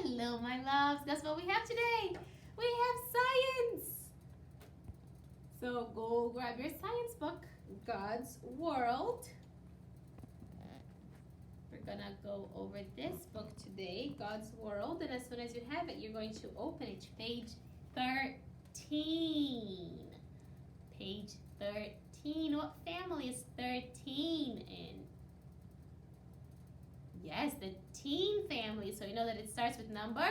Hello, my loves. Guess what we have today? We have science. So go grab your science book, God's World. We're gonna go over this book today, God's World, and as soon as you have it, you're going to open it to page 13. Page 13. What family is 13 in? Yes, the teen family. So you know that it starts with number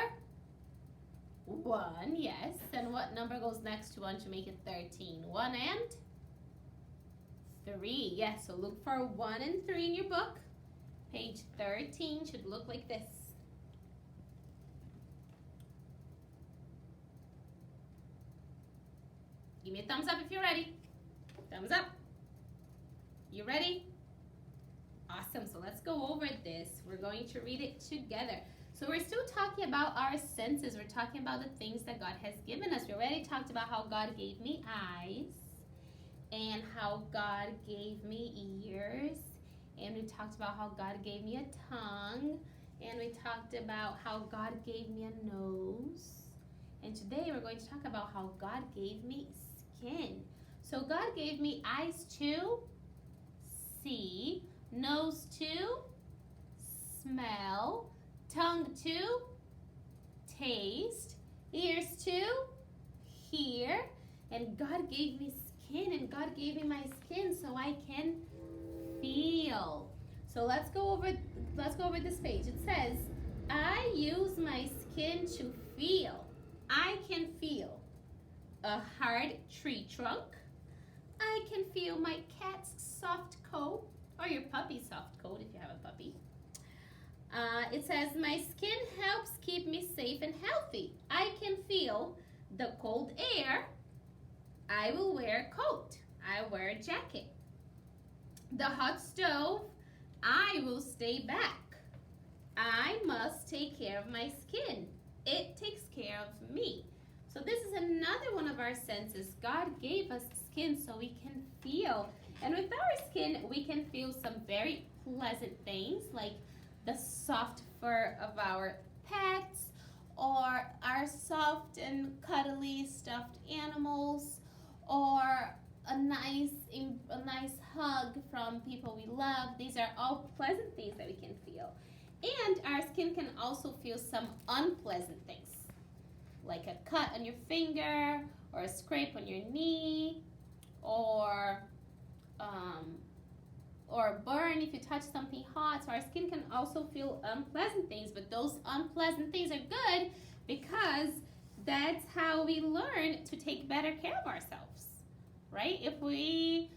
1, yes. And what number goes next to 1 to make it 13? 1 and 3. Yes, so look for 1 and 3 in your book. Page 13 should look like this. Give me a thumbs up if you're ready. Thumbs up. You ready? Awesome, so let's go over this. We're going to read it together. So we're still talking about our senses. We're talking about the things that God has given us. We already talked about how God gave me eyes and how God gave me ears. And we talked about how God gave me a tongue. And we talked about how God gave me a nose. And today we're going to talk about how God gave me skin. So God gave me eyes to see, nose to smell, tongue to taste, ears to hear, and God gave me skin, and God gave me my skin so I can feel. So let's go over this page. It says, I use my skin to feel. I can feel a hard tree trunk. I can feel my cat's soft coat, or your puppy's soft coat if you have a puppy. It says, my skin helps keep me safe and healthy. I can feel the cold air. I will wear a coat. I wear a jacket. The hot stove. I will stay back. I must take care of my skin. It takes care of me. So this is another one of our senses. God gave us skin so we can feel. And with our skin, we can feel some very pleasant things like the soft fur of our pets or our soft and cuddly stuffed animals or a nice hug from people we love. These are all pleasant things that we can feel. And our skin can also feel some unpleasant things, like a cut on your finger or a scrape on your knee or a burn if you touch something hot. So our skin can also feel unpleasant things, but those unpleasant things are good because that's how we learn to take better care of ourselves, right? If we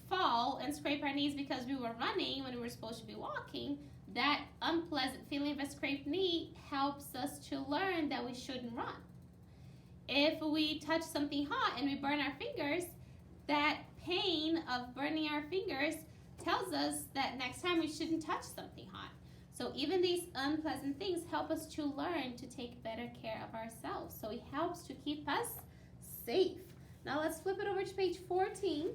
fall and scrape our knees because we were running when we were supposed to be walking, that unpleasant feeling of a scraped knee helps us to learn that we shouldn't run. If we touch something hot and we burn our fingers, that pain of burning our fingers tells us that next time we shouldn't touch something hot. So even these unpleasant things help us to learn to take better care of ourselves. So it helps to keep us safe. Now let's flip it over to page 14.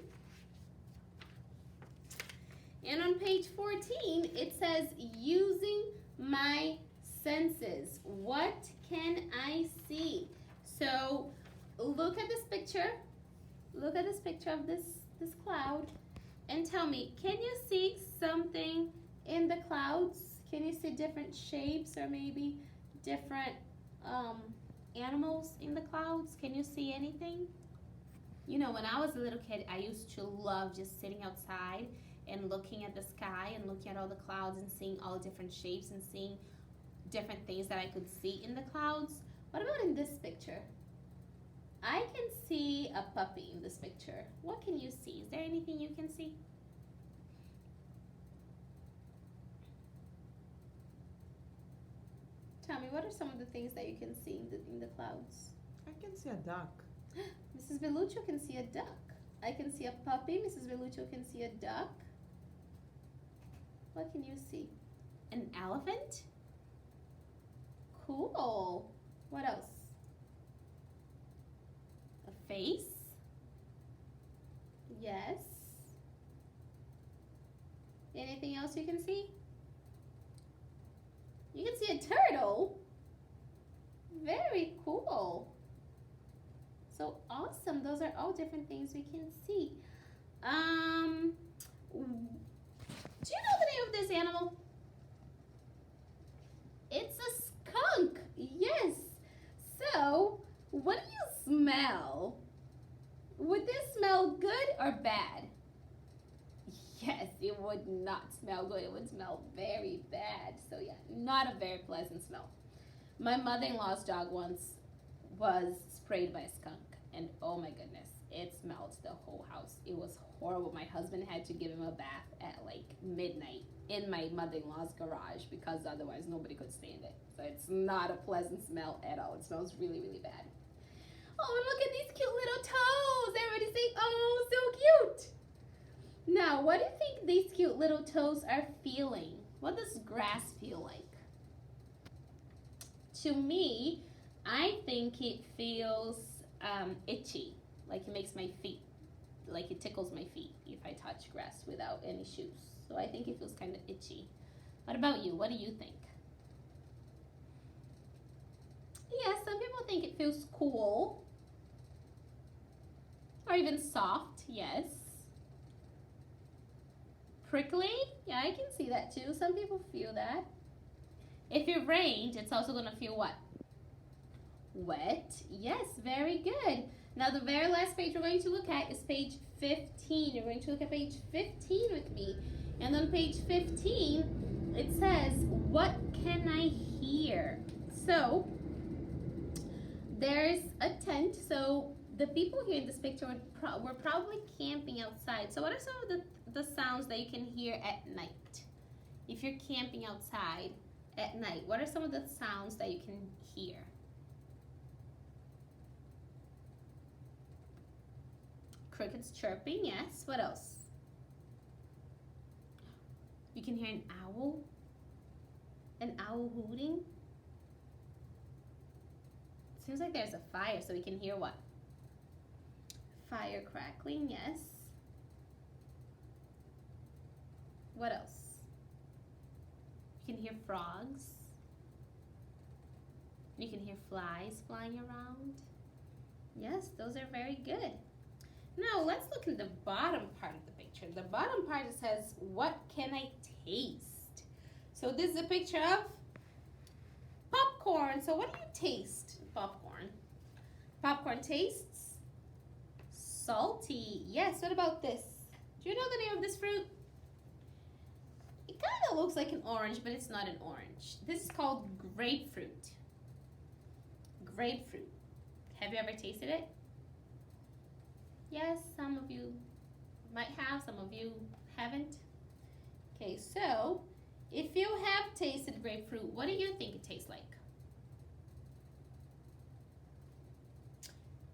And on page 14, it says, using my senses. What can I see? So look at this picture. Look at this picture of this cloud and tell me, can you see something in the clouds? Can you see different shapes or maybe different animals in the clouds? Can you see anything? You know, when I was a little kid, I used to love just sitting outside and looking at the sky and looking at all the clouds and seeing all different shapes and seeing different things that I could see in the clouds. What about in this picture? I can see a puppy in this picture. What can you see? Is there anything you can see? Tell me, what are some of the things that you can see in the clouds? I can see a duck. Mrs. Belluccio can see a duck. I can see a puppy. Mrs. Belluccio can see a duck. What can you see? An elephant? Cool. What else? A face? Yes. Anything else you can see? You can see a turtle. awesome. Those are all different things we can see. Do you know the name of this animal? It's a skunk. Yes. So, what do you smell? Would this smell good or bad? Yes, it would not smell good. It would smell very bad. So yeah, not a very pleasant smell. My mother-in-law's dog once was sprayed by a skunk, and oh my goodness, it smelled the whole house. It was horrible. My husband had to give him a bath at like midnight in my mother-in-law's garage because otherwise nobody could stand it. So it's not a pleasant smell at all. It smells really, really bad. Oh, look at these cute little toes. Everybody say, oh, so cute. Now, what do you think these cute little toes are feeling? What does grass feel like? To me, I think it feels itchy, like it makes my feet, like it tickles my feet if I touch grass without any shoes. So I think it feels kind of itchy. What about you? What do you think? Yeah, some people think it feels cool or even soft, yes. Prickly? Yeah, I can see that too. Some people feel that. If it rained, it's also going to feel what? Wet. Yes, very good. Now the very last page we're going to look at is page 15. You're going to look at page 15 with me. And on page 15, it says, what can I hear? So, there's a tent. So, the people here in this picture were probably camping outside. So, what are some of the sounds that you can hear at night? If you're camping outside at night, what are some of the sounds that you can hear? Crickets chirping, yes. What else? You can hear an owl hooting. Seems like there's a fire, so we can hear what? Fire crackling, yes. What else? You can hear frogs. You can hear flies flying around. Yes, those are very good. Now, let's look at the bottom part of the picture. The bottom part says, what can I taste? So this is a picture of popcorn. So what do you taste? Popcorn. Popcorn tastes salty. Yes, what about this? Do you know the name of this fruit? It kind of looks like an orange, but it's not an orange. This is called grapefruit. Grapefruit. Have you ever tasted it? Yes, some of you might have, some of you haven't. Okay, so if you have tasted grapefruit, what do you think it tastes like?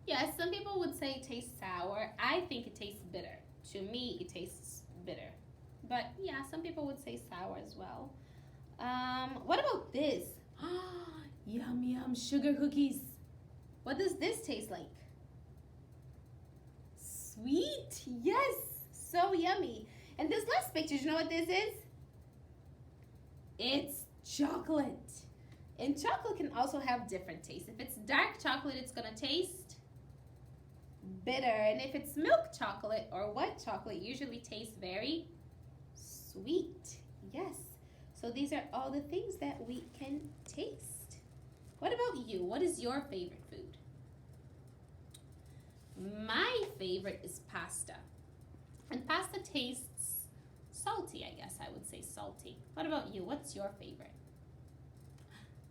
Yes, some people would say it tastes sour. I think it tastes bitter. To me, it tastes bitter. But yeah, some people would say sour as well. What about this? Yum, yum, sugar cookies. What does this taste like? Sweet, yes, so yummy. And this last picture, you know what this is? It's chocolate. And chocolate can also have different tastes. If it's dark chocolate, it's gonna taste bitter. And if it's milk chocolate or white chocolate, it usually tastes very sweet. Yes. So these are all the things that we can taste. What about you? What is your favorite food? My favorite is pasta. And pasta tastes salty, I guess I would say salty. What about you? What's your favorite?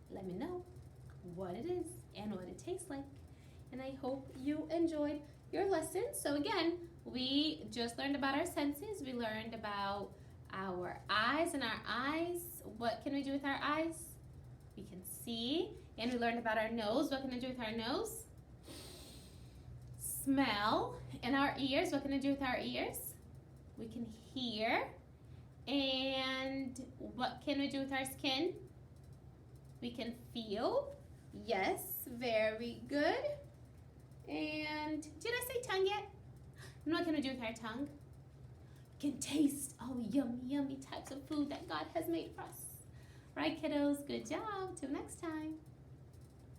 Let me know what it is and what it tastes like. And I hope you enjoyed your lesson. So again, we just learned about our senses. We learned about our eyes and our eyes. What can we do with our eyes? We can see. And we learned about our nose. What can I do with our nose? Smell. And our ears. What can I do with our ears? We can hear. And what can we do with our skin? We can feel. Yes, very good. And did I say tongue yet? And what can we do with our tongue? We can taste all yummy, yummy types of food that God has made for us. Right, kiddos? Good job. Till next time.